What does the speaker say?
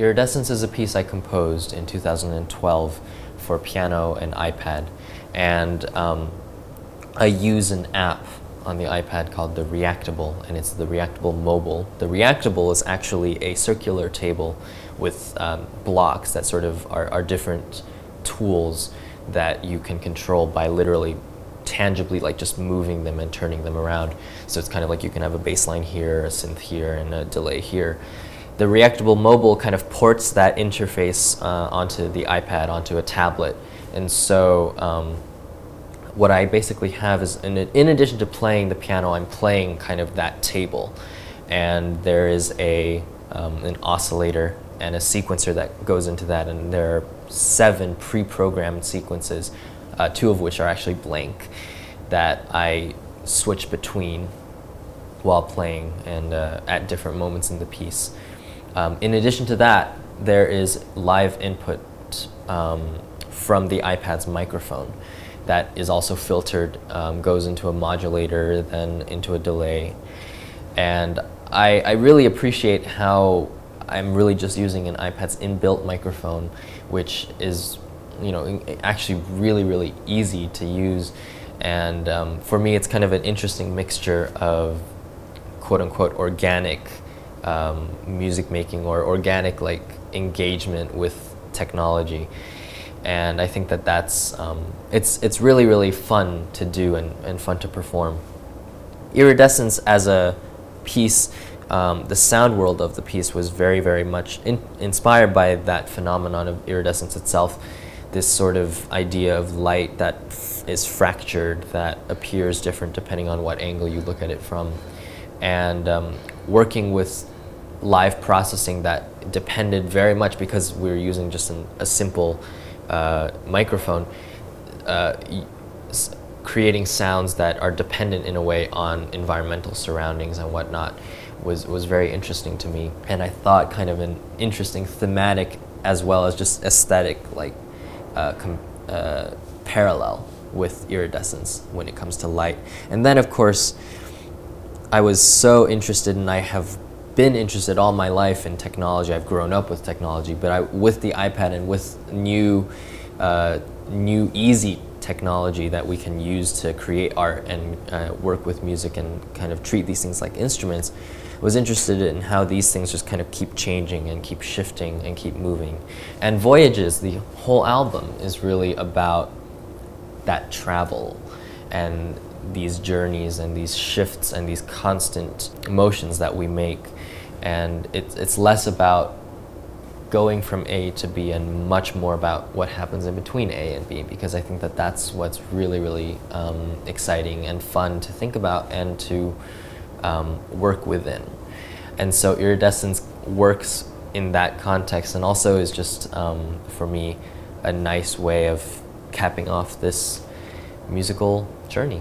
Iridescence is a piece I composed in 2012 for piano and iPad, and I use an app on the iPad called the Reactable, and it's the Reactable Mobile. The Reactable is actually a circular table with blocks that sort of are different tools that you can control by literally tangibly, like just moving them and turning them around. So it's kind of like you can have a bass line here, a synth here, and a delay here. The Reactable Mobile kind of ports that interface onto the iPad, onto a tablet. And so what I basically have is, in addition to playing the piano, I'm playing kind of that table. And there is an oscillator and a sequencer that goes into that, and there are 7 pre-programmed sequences, 2 of which are actually blank, that I switch between while playing and at different moments in the piece. In addition to that, there is live input from the iPad's microphone that is also filtered, goes into a modulator, then into a delay. And I really appreciate how I'm really just using an iPad's inbuilt microphone, which is, you know, actually really easy to use. And for me, it's kind of an interesting mixture of quote-unquote organic music making, or organic like engagement with technology. And I think that that's it's really fun to do and fun to perform. Iridescence as a piece, the sound world of the piece was very much inspired by that phenomenon of iridescence itself, this sort of idea of light that is fractured, that appears different depending on what angle you look at it from. And working with live processing that depended very much, because we were using just a simple microphone, creating sounds that are dependent in a way on environmental surroundings and whatnot was very interesting to me. And I thought kind of an interesting thematic as well as just aesthetic like parallel with Iridescence when it comes to light. And then of course I was so interested, and I have been interested all my life in technology. I've grown up with technology, but with the iPad and with new easy technology that we can use to create art and work with music and kind of treat these things like instruments, was interested in how these things just kind of keep changing and keep shifting and keep moving. And Voyages, the whole album, is really about that travel and these journeys and these shifts and these constant motions that we make. And it's less about going from A to B and much more about what happens in between A and B, because I think that that's what's really exciting and fun to think about and to work within. And so Iridescence works in that context, and also is just, for me, a nice way of capping off this musical journey.